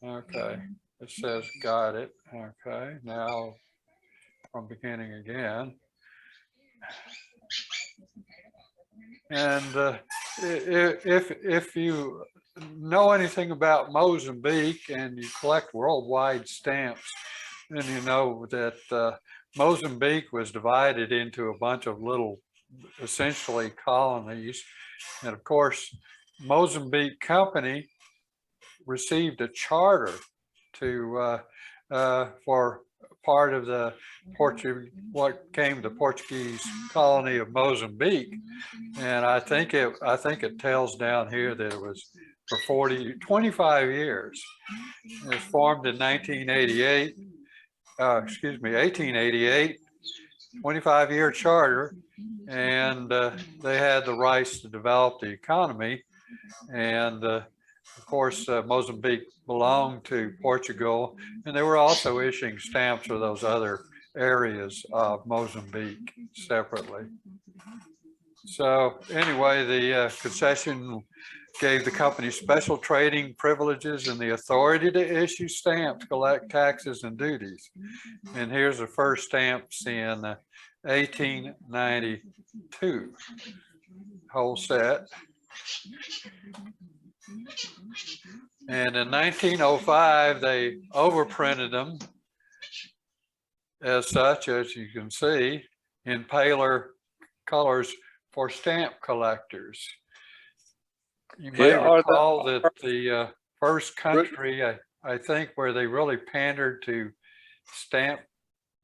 Okay, it says got it. Okay, now from beginning again. And if you know anything about Mozambique and you collect worldwide stamps, then you know that Mozambique was divided into a bunch of little, essentially colonies. And of course, Mozambique Company received a charter to for part of the what came the Portuguese colony of Mozambique, and I think it tells down here that it was for 25 years. It was formed in 1988. Excuse me, 1888. 25-year charter, and they had the rights to develop the economy. And of course, Mozambique belonged to Portugal, and they were also issuing stamps for those other areas of Mozambique separately. So anyway, the concession gave the company special trading privileges and the authority to issue stamps, collect taxes and duties. And here's the first stamps in 1892, whole set. And in 1905, they overprinted them as such, as you can see, in paler colors for stamp collectors. You may recall that the first country, I think, where they really pandered to stamp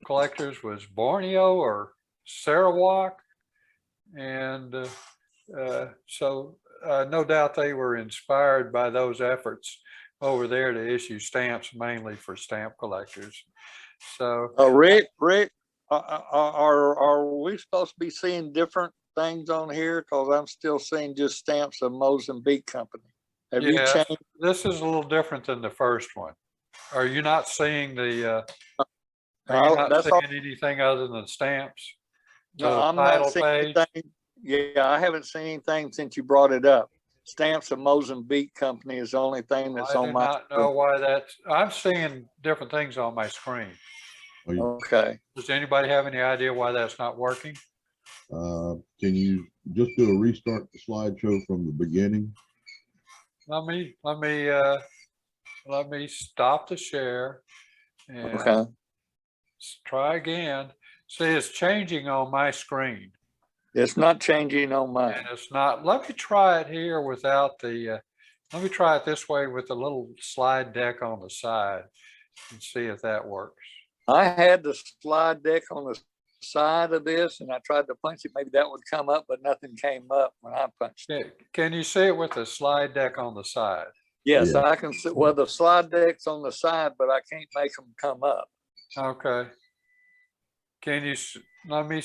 collectors was Borneo or Sarawak. And so no doubt they were inspired by those efforts over there to issue stamps mainly for stamp collectors. So Rick, are we supposed to be seeing different things on here? Because I'm still seeing just stamps of Mozambique Company. Have you changed? This is a little different than the first one. Are you not seeing the are you not seeing anything other than stamps? No, I'm not seeing anything. Yeah, I haven't seen anything since you brought it up. Stamps of Mozambique Company is the only thing that's on my. I do not know why that's. I'm seeing different things on my screen. Okay. Does anybody have any idea why that's not working? Can you just do a restart the slideshow from the beginning? Let me stop the share and try again. See, it's changing on my screen. It's not changing on mine. And it's not. Let me try it here without the. Let me try it this way with the little slide deck on the side and see if that works. I had the slide deck on the side of this, and I tried to punch it. Maybe that would come up, but nothing came up when I punched it. Can you see it with the slide deck on the side? Yes, I can see. Well, the slide deck's on the side, but I can't make them come up. Okay. Can you let me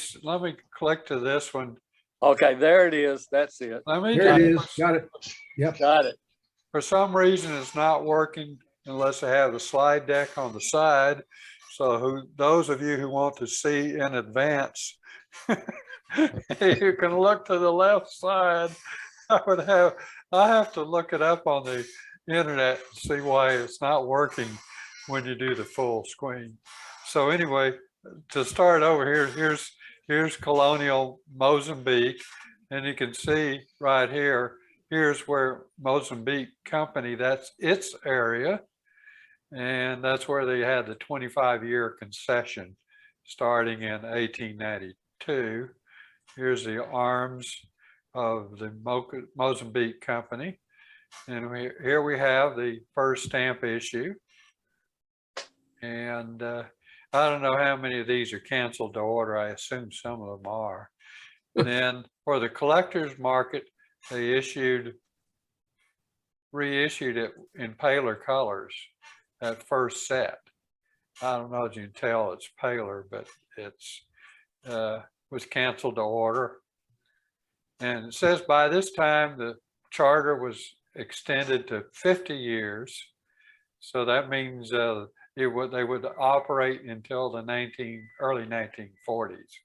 click to this one? Okay, there it is. That's it. There it is. Got it. Yep. Got it. For some reason, it's not working unless I have the slide deck on the side. So those of you who want to see in advance, you can look to the left side. I have to look it up on the internet and see why it's not working when you do the full screen. So anyway, to start over here, here's colonial Mozambique, and you can see right here, here's where Mozambique Company, that's its area. And that's where they had the 25-year concession starting in 1892. Here's the arms of the Mozambique Company. And here we have the first stamp issue. And I don't know how many of these are canceled to order. I assume some of them are. And then for the collector's market, they reissued it in paler colors. That first set. I don't know if you can tell it's paler, but it's was canceled to order. And it says by this time the charter was extended to 50 years. So that means they would operate until the early 1940s.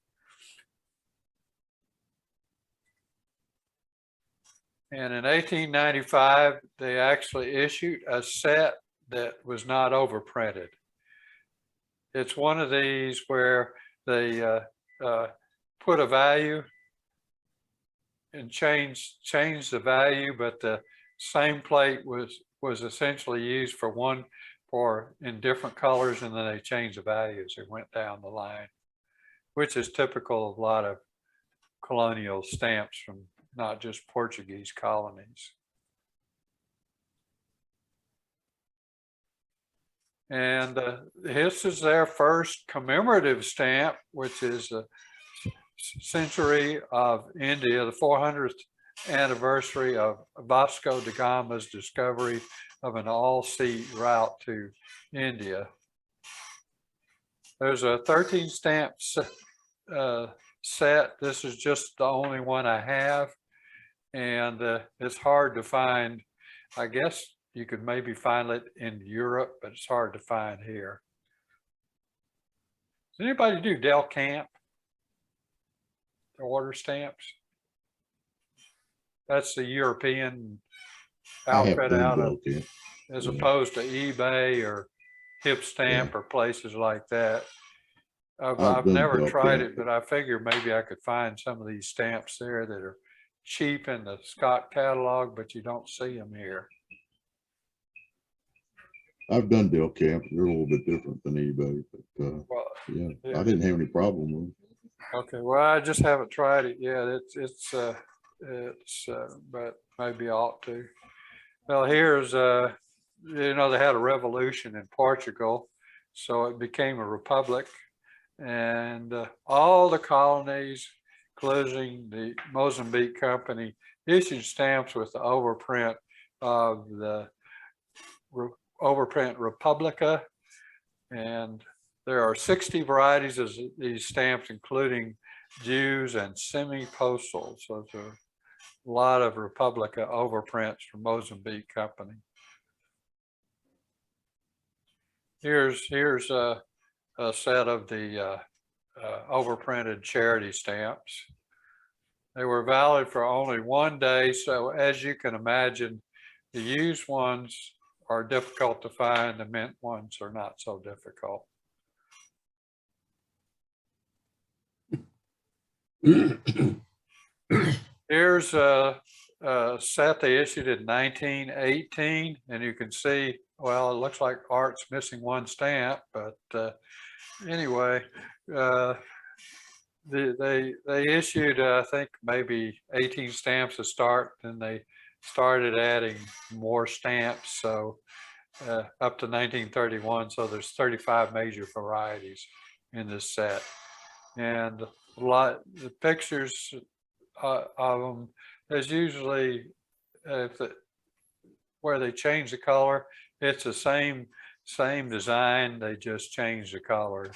And in 1895, they actually issued a set that was not overprinted. It's one of these where they put a value and change the value, but the same plate was essentially used for in different colors, and then they changed the values. It went down the line, which is typical of a lot of colonial stamps from not just Portuguese colonies. And this is their first commemorative stamp, which is the century of India, the 400th anniversary of Vasco da Gama's discovery of an all-sea route to India. There's a 13 stamp set. This is just the only one I have, and it's hard to find. I guess you could maybe find it in Europe, but it's hard to find here. Does anybody do Del Camp? The order stamps? That's the European outfit out of, as opposed to eBay or Hip Stamp or places like that. I've never tried it, but I figure maybe I could find some of these stamps there that are cheap in the Scott catalog, but you don't see them here. I've done Del Camp. They're a little bit different than eBay, but Well, yeah, I didn't have any problem with them. okay, well, I just haven't tried it yet. But maybe I ought to. Well, here's you know, they had a revolution in Portugal, so it became a republic, and all the colonies, including the Mozambique Company, issued stamps with the overprint of the overprint Republica, and there are 60 varieties of these stamps, including Jews and semi-postal. So it's a lot of Republica overprints from Mozambique Company. Here's a set of the overprinted charity stamps. They were valid for only one day, so as you can imagine, the used ones are difficult to find, the mint ones are not so difficult. Here's a set they issued in 1918, and you can see, well, it looks like Art's missing one stamp, but anyway, they issued, I think, maybe 18 stamps to start, and they started adding more stamps, so up to 1931. So there's 35 major varieties in this set, and a lot the pictures of them. There's usually where they change the color, it's the same design, they just change the color.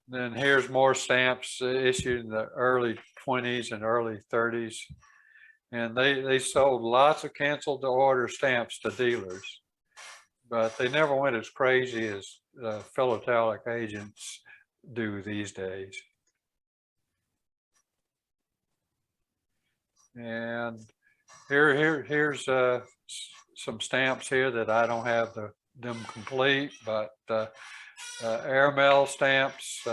Then here's more stamps issued in the early 20s and early 30s. And they sold lots of canceled to order stamps to dealers, but they never went as crazy as philatelic agents do these days. And here's some stamps here that I don't have them complete, but airmail stamps.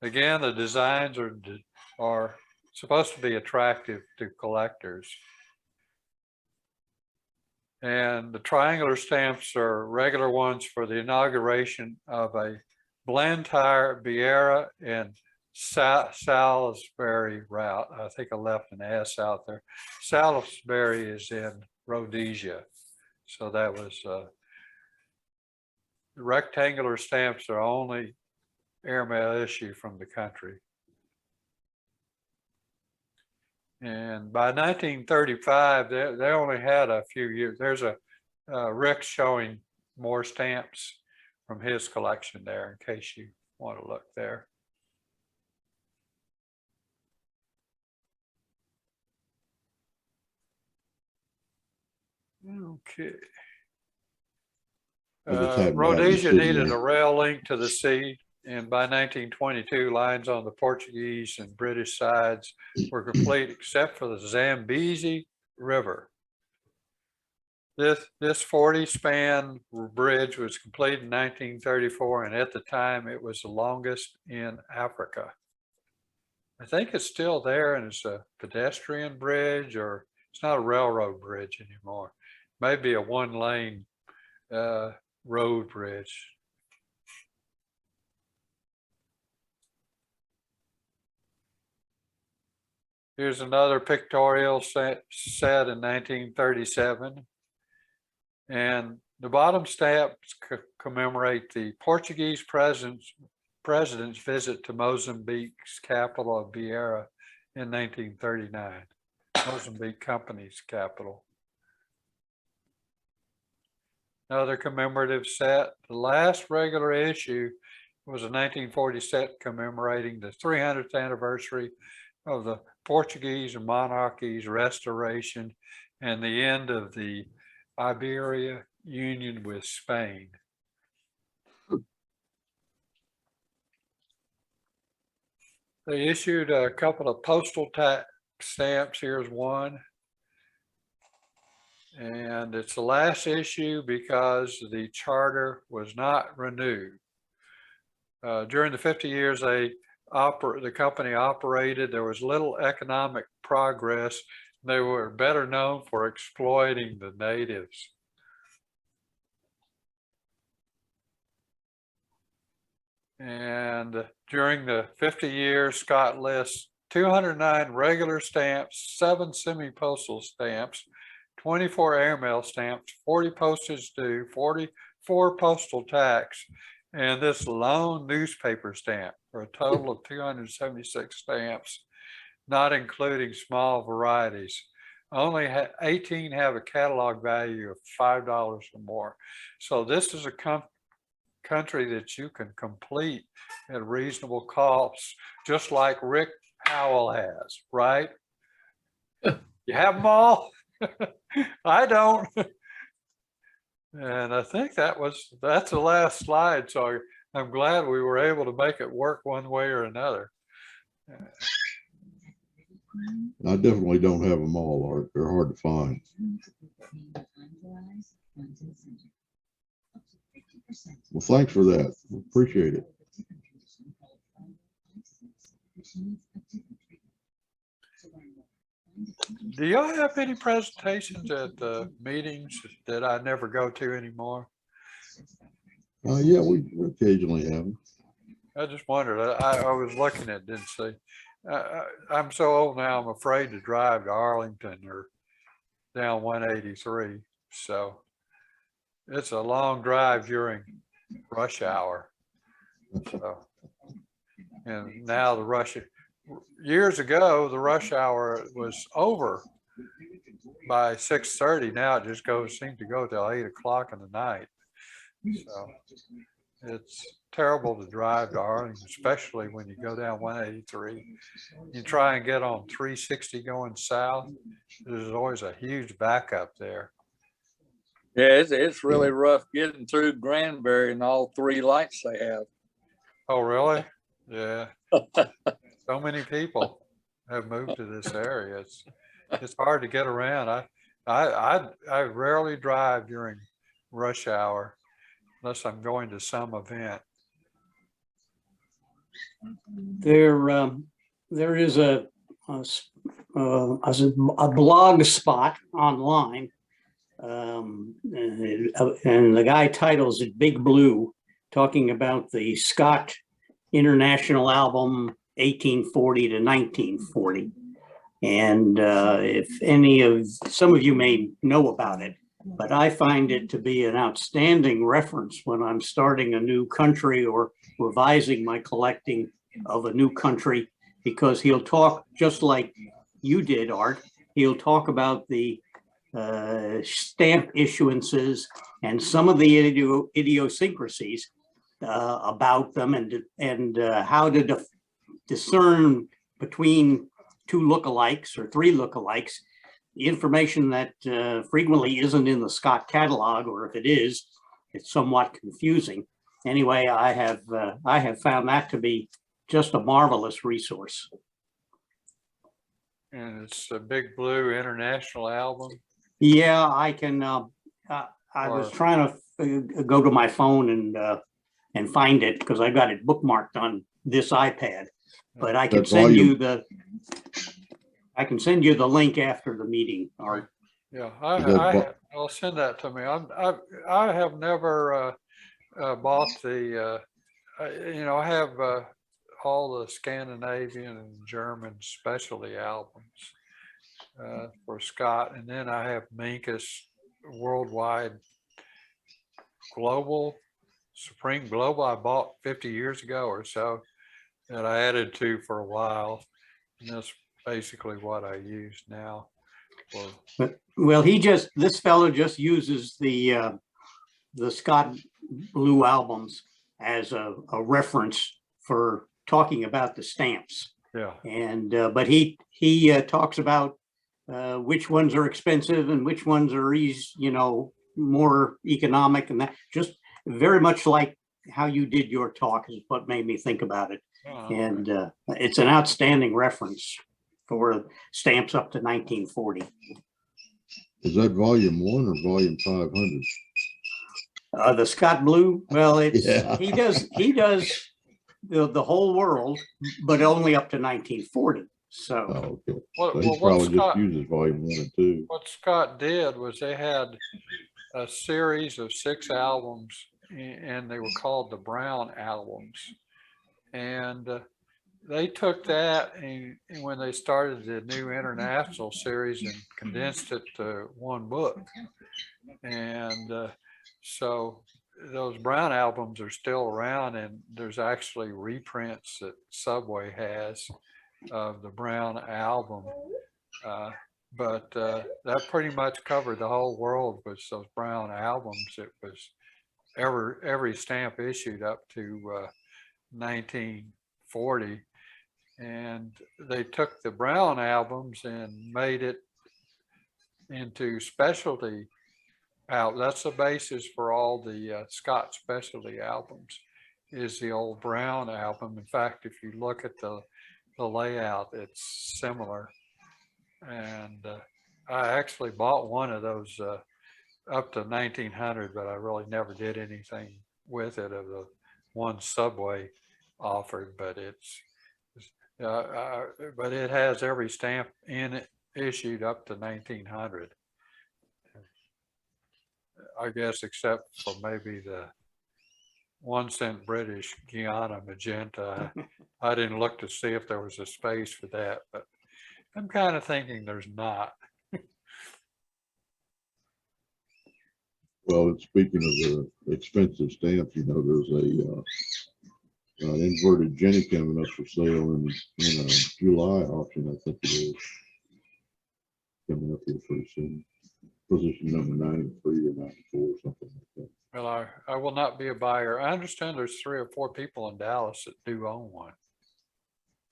Again, the designs are supposed to be attractive to collectors. And the triangular stamps are regular ones for the inauguration of a Blantyre, Beira, and Salisbury route. I think I left an S out there. Salisbury is in Rhodesia. So that was rectangular stamps are only airmail issue from the country. And by 1935, they only had a few years. There's a Rick showing more stamps from his collection there in case you want to look there. Okay. Rhodesia needed a rail link to the sea And by 1922, lines on the Portuguese and British sides were complete except for the Zambezi River. This 40-span bridge was completed in 1934, and at the time it was the longest in Africa. I think it's still there, and it's a pedestrian bridge, or it's not a railroad bridge anymore. Maybe a one-lane road bridge. Here's another pictorial set in 1937. And the bottom stamps commemorate the Portuguese president's visit to Mozambique's capital of Beira in 1939, Mozambique Company's capital. Another commemorative set. The last regular issue was a 1940 set commemorating the 300th anniversary of the Portuguese monarchy's restoration and the end of the Iberia Union with Spain. They issued a couple of postal tax stamps. Here's one. And it's the last issue because the charter was not renewed. During the 50 years the company operated, there was little economic progress. They were better known for exploiting the natives. And during the 50 years, Scott lists 209 regular stamps, 7 semi-postal stamps, 24 airmail stamps, 40 postage due, 44 postal tax, and this lone newspaper stamp for a total of 276 stamps, not including small varieties. Only 18 have a catalog value of $5 or more. So this is a country that you can complete at reasonable costs, just like Rick Howell has, right? You have them all? I don't. And I think that's the last slide. So I'm glad we were able to make it work one way or another. I definitely don't have them all, Art. They're hard to find. Well, thanks for that. Appreciate it. Do y'all have any presentations at the meetings that I never go to anymore? Yeah, we occasionally have them. I just wondered. I was looking at, didn't see. I'm so old now, I'm afraid to drive to Arlington or down 183. So it's a long drive during rush hour. So, and now years ago, the rush hour was over by 6:30. Now it just seems to go till 8 o'clock in the night. So it's terrible to drive to Arlington, especially when you go down 183. You try and get on 360 going south. There's always a huge backup there. Yeah, it's really rough getting through Granbury and all 3 lights they have. Oh, really? Yeah. So many people have moved to this area. It's hard to get around. I rarely drive during rush hour unless I'm going to some event. There is a blog spot online, and the guy titles it Big Blue, talking about the Scott International album 1840 to 1940. And if some of you may know about it, but I find it to be an outstanding reference when I'm starting a new country or revising my collecting of a new country, because he'll talk just like you did, Art. He'll talk about the stamp issuances and some of the idiosyncrasies about them, and how to discern between 2 lookalikes or 3 lookalikes. The information that frequently isn't in the Scott catalog, or if it is, it's somewhat confusing. anyway, I have found that to be just a marvelous resource. And it's a Big Blue International album. Yeah, I can, I was Or- trying to go to my phone and find it because I got it bookmarked on this iPad. But I can That send you volume- the link after the meeting, Art. Yeah, that I'll send that to me. I have never bought the, I have all the Scandinavian and German specialty albums for Scott, and then I have Minkus Worldwide Global, Supreme Global I bought 50 years ago or so that I added to for a while. And that's basically what I use now. For, Well, this fellow just uses the Scott Blue albums as a reference for talking about the stamps. yeah, And, but he talks about which ones are expensive and which ones are more economic, and that just very much like how you did your talk is what made me think about it. And it's an outstanding reference for stamps up to 1940. Is that volume 1 or volume 500? The Scott Blue, well, Yeah. he does the whole world, but only up to 1940. So Oh, okay. What- So he what probably just Scott- uses volume 1 and 2. what Scott did was they had a series of 6 albums, and they were called the Brown albums. And they took that and when they started the new international series and condensed it to one book. And so those Brown albums are still around, and there's actually reprints that Subway has of the Brown album. But that pretty much covered the whole world with those Brown albums. It was every stamp issued up to 1940. And they took the Brown albums and made it into specialty albums. That's the basis for all the Scott specialty albums, is the old Brown album. In fact, if you look at the layout, it's similar. And I actually bought one of those up to 1900, but I really never did anything with it, of the one Subway offered. But but it has every stamp in it issued up to 1900, I guess, except for maybe the 1 cent British Guiana magenta. I didn't look to see if there was a space for that, but I'm kind of thinking there's not. Well, speaking of the expensive stamps, there's an inverted Jenny coming up for sale in a July auction, I think it is. Coming up here pretty soon. Position number 93 or 94 or something like that. Well, I will not be a buyer. I understand there's 3 or 4 people in Dallas that do own one.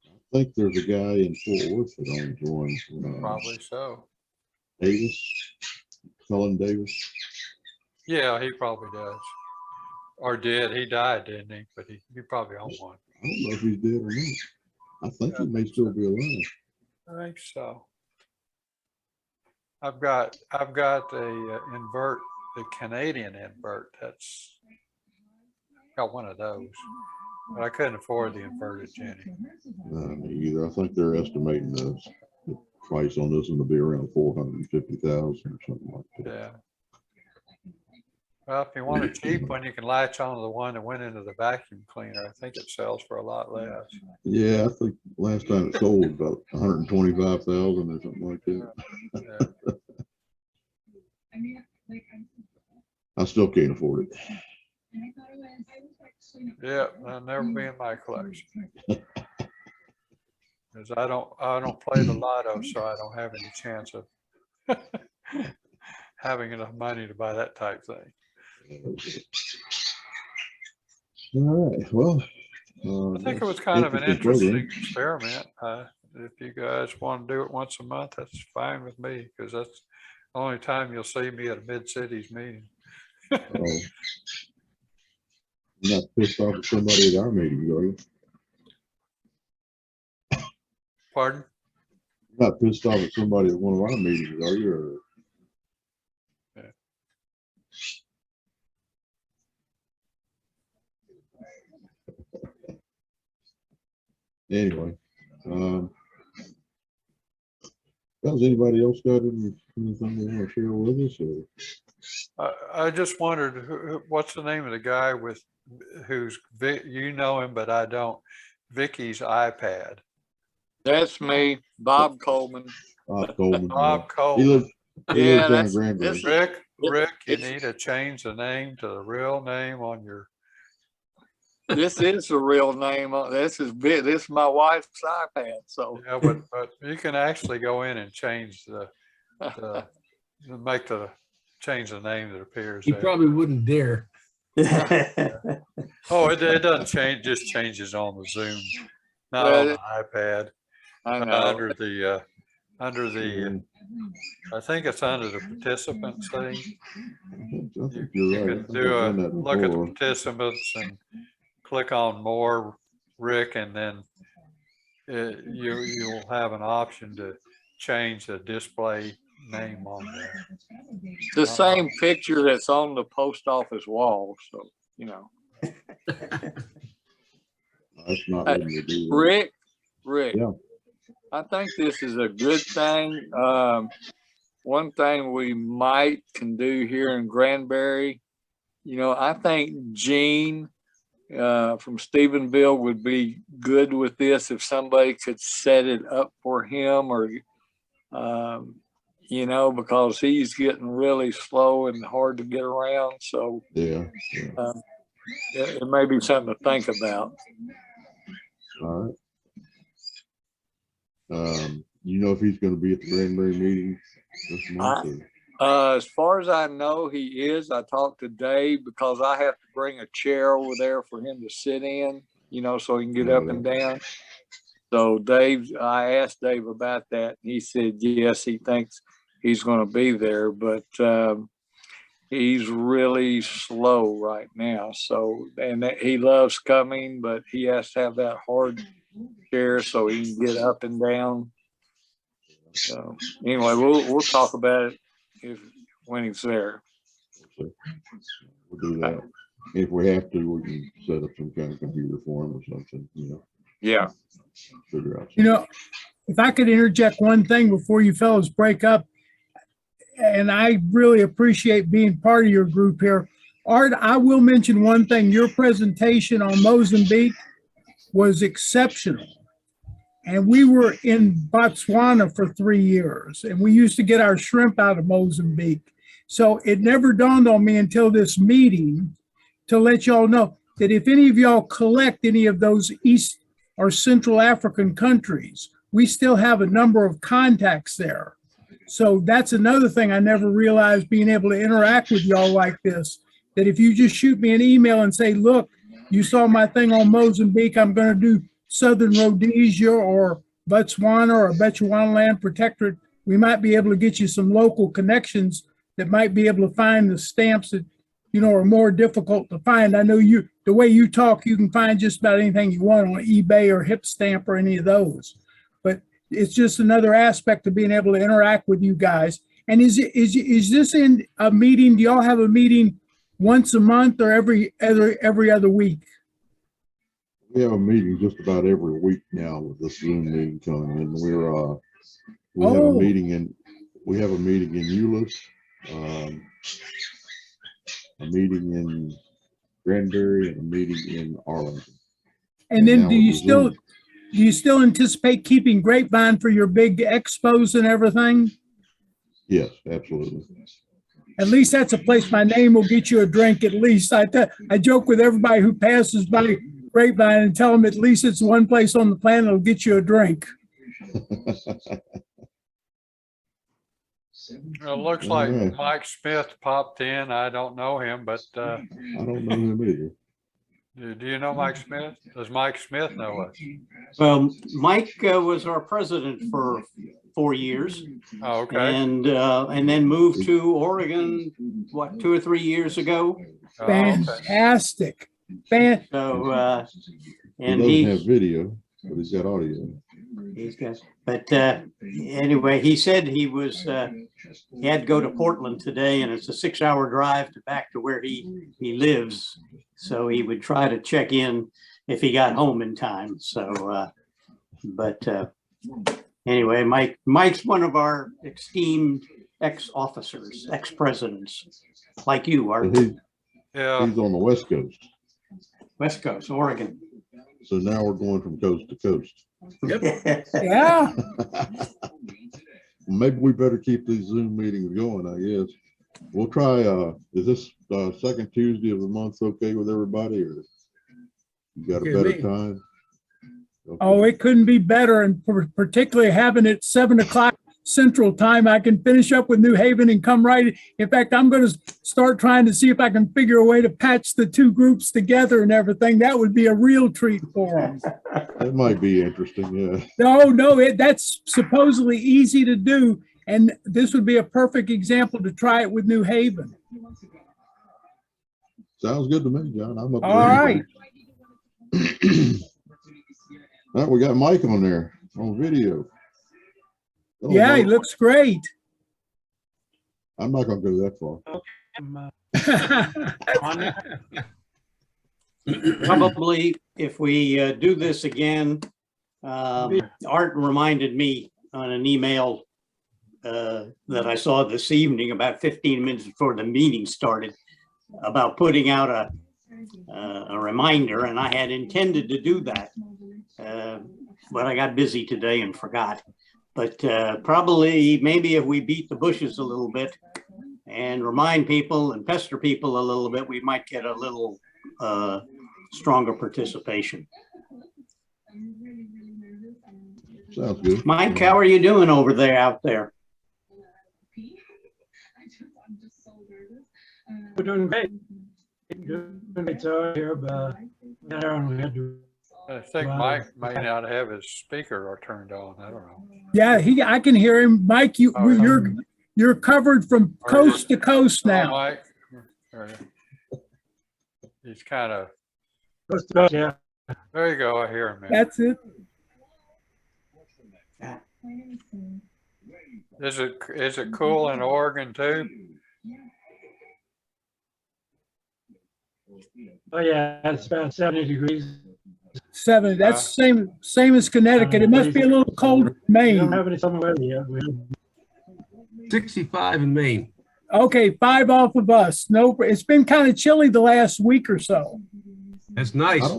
I think there's a guy in Fort Worth that owns one. Probably so. Davis, Cullen Davis. Yeah, he probably does. Or did. He died, didn't he? But he probably owned one. I don't know if he's dead or not. I think he may still be alive. I think so. I've got a invert, the Canadian invert. That's got one of those, but I couldn't afford the inverted Jenny. Me either. I think they're estimating the price on this one to be around 450,000 or something like that. Yeah. Well, if you want a cheap one, you can latch on to the one that went into the vacuum cleaner. I think it sells for a lot less. Yeah, I think last time it sold about 125,000 or something like that. Yeah. I still can't afford it. Yeah, that'll never be in my collection. Because I don't play the lotto, so I don't have any chance of having enough money to buy that type thing. All right, well. I think it was kind of an interesting experiment. If you guys want to do it once a month, that's fine with me, because that's the only time you'll see me at a Mid-Cities meeting. You're not pissed off at somebody at our meetings, are you? Pardon? You're not pissed off at somebody at one of our meetings, are you? Or- Anyway, has anybody else got anything they want to share with us? Or? I just wondered, what's the name of the guy with who's, you know him, but I don't, Vicky's iPad. That's me, Bob Coleman. Bob Coleman. Bob He Coleman. lives, he Yeah, lives down that's- Granbury. this is- Rick, you It's- need to change the name to the real name on your, This is the real name. This is my wife's iPad. So yeah, but you can actually go in and change change the name that appears He there. probably wouldn't dare. Oh, it doesn't change, just changes on the Zoom, not Well, on the iPad. I know. Under the, I think it's under the participants thing. I think You you're right. I can think do I've done that look at the before. participants and click on more, Rick, and then you'll have an option to change the display name on there. The same picture that's on the post office wall. So, you know, That's not letting me do that. Rick, Yeah. I think this is a good thing. One thing we can do here in Granbury, you know, I think Gene from Stephenville would be good with this if somebody could set it up for him, or you know, because he's getting really slow and hard to get around. So Yeah. it may be something to think about. All right. You know if he's going to be at the Granbury meeting this month? Or? As far as I know, he is. I talked to Dave because I have to bring a chair over there for him to sit in, you know, so he can get up and down. So I asked Dave about that. And he said, yes, he thinks he's going to be there, but he's really slow right now. So, and he loves coming, but he has to have that hard chair so he can get up and down. So anyway, we'll talk about it when he's there. We'll do that. If we have to, we can set up some kind of computer for him or something, you know. Yeah. Figure out. You know, if I could interject one thing before you fellows break up, and I really appreciate being part of your group here. Art, I will mention one thing. Your presentation on Mozambique was exceptional. And we were in Botswana for 3 years, and we used to get our shrimp out of Mozambique. So it never dawned on me until this meeting to let y'all know that if any of y'all collect any of those East or Central African countries, we still have a number of contacts there. So that's another thing I never realized, being able to interact with y'all like this, that if you just shoot me an email and say, look, you saw my thing on Mozambique, I'm going to do Southern Rhodesia or Botswana or Bechuanaland Protectorate, we might be able to get you some local connections that might be able to find the stamps that, you know, are more difficult to find. I know the way you talk, you can find just about anything you want on eBay or Hip Stamp or any of those. But it's just another aspect of being able to interact with you guys. And is this in a meeting? Do y'all have a meeting once a month or every other week? We have a meeting just about every week now with this Zoom meeting coming, and we have a meeting in Euless, a meeting in Granbury, and a meeting in Arlington. And then now do with you the still Zoom. anticipate keeping Grapevine for your big expos and everything? Yes, absolutely. At least that's a place my name will get you a drink. At least I joke with everybody who passes by Grapevine and tell them at least it's one place on the planet that'll get you a drink. It looks like Mike Smith popped in. I don't know him, but I don't know him either. do you know Mike Smith? Does Mike Smith know us? Well, Mike was our president for 4 years, Oh, okay. and then moved to Oregon, what, 2 or 3 years ago. Oh, okay. Fantastic. fan, So, He and doesn't have he, video, but he's got audio. he's got, but anyway, he said he had to go to Portland today, and it's a 6-hour drive back to where he lives. So he would try to check in if he got home in time. So, but anyway, Mike's one of our esteemed ex-officers, ex-presidents, like you are. But Yeah, he's on the West Coast. West Coast, Oregon. So now we're going from coast to coast. yeah. Maybe we better keep these Zoom meetings going, I guess. We'll try, is this second Tuesday of the month okay with everybody, or you got a Okay, better me. time? Oh, Okay. it couldn't be better, and particularly having it 7 o'clock Central Time, I can finish up with New Haven and come right. In fact, I'm going to start trying to see if I can figure a way to patch the two groups together and everything. That would be a real treat for them. That might be interesting, yeah. No, that's supposedly easy to do, and this would be a perfect example to try it with New Haven. Sounds good to me, John. I'm up for All right. anything. All right, we got Mike on there on video. Hello, Yeah, he Mike. looks great. I'm not gonna go that far. Probably if we do this again, Art reminded me on an email that I saw this evening about 15 minutes before the meeting started about putting out a reminder, and I had intended to do that, but I got busy today and forgot. But probably maybe if we beat the bushes a little bit and remind people and pester people a little bit, we might get a little stronger participation. Sounds good. Mike, how are you doing over there, out there? We're doing great. Doing great here, but we had to. I think Mike may not have his speaker or turned on. I don't know. Yeah, I can hear him. Mike, you're covered from coast to coast Hello, now. Mike. He's kind of, Yeah. there you go. I hear him. Man. That's it. Is it cool in Oregon too? Oh yeah, it's about 70 degrees. 7. That's same as Connecticut. It must be a little colder in We don't Maine. have any summer weather yet. We have 65 in Maine. Okay, 5 off of us. No, it's been kind of chilly the last week or so. That's I nice.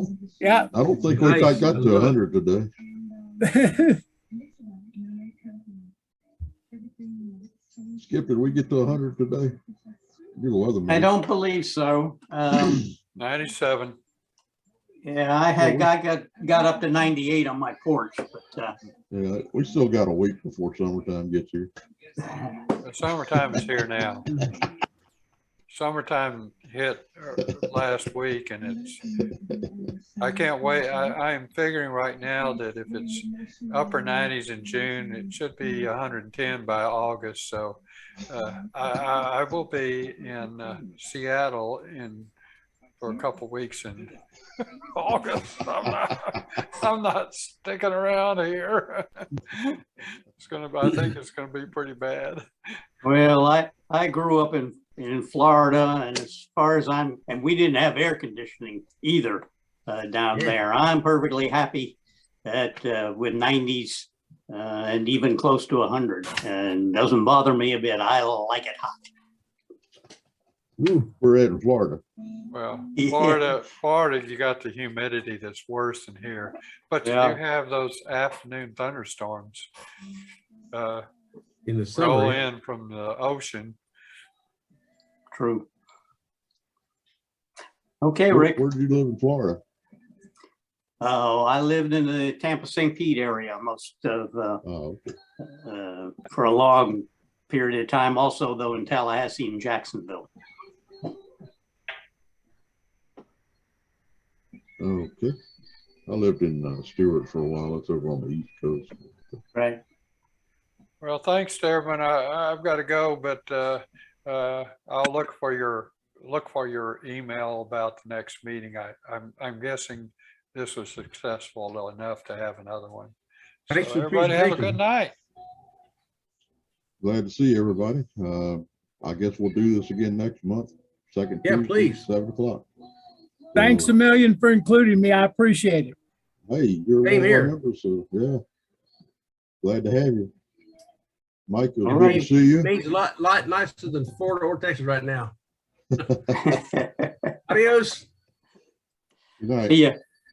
Yeah. don't think we Nice. got to 100 today. Skip, did we get to 100 today? You're the weatherman. I don't believe so. 97. Yeah, I got up to 98 on my porch, but Yeah, we still got a week before summertime gets here. The summertime is here now. Summertime hit last week, and I can't wait. I'm figuring right now that if it's upper 90s in June, it should be 110 by August. So I will be in Seattle for a couple weeks in August. I'm not sticking around here. I think it's gonna be pretty bad. well, I grew up in Florida, and as far as and we didn't have air conditioning either down there. I'm perfectly happy that with 90s and even close to 100, and doesn't bother me a bit. I like it hot. We're at in Florida. Well, Yeah. Florida, you got the humidity that's worse than here, but Yeah. you do have those afternoon thunderstorms In the roll summer. in from the ocean. True. Okay, Rick. Where do you live in Florida? Oh, I lived in the Tampa St. Pete area most of Oh, okay. for a long period of time. Also, though, in Tallahassee and Jacksonville. Okay. I lived in Stewart for a while. That's over on the East Coast. Right. Well, thanks, Stearman. I've got to go, but I'll look for your look for your email about the next meeting. I'm guessing this was successful enough to have another one. So Thanks for the everybody have a good presentation. night. Glad to see everybody. I guess we'll do this again next month, second Yeah, Tuesday, please. 7 o'clock. Thanks So, a million for including me. I appreciate it. hey, you're one Same of our here. members, so yeah. Glad to have you. Mike, it was All good to right. see you. Maine's a lot nicer than Florida or Texas right now. Adios. Good night. See ya.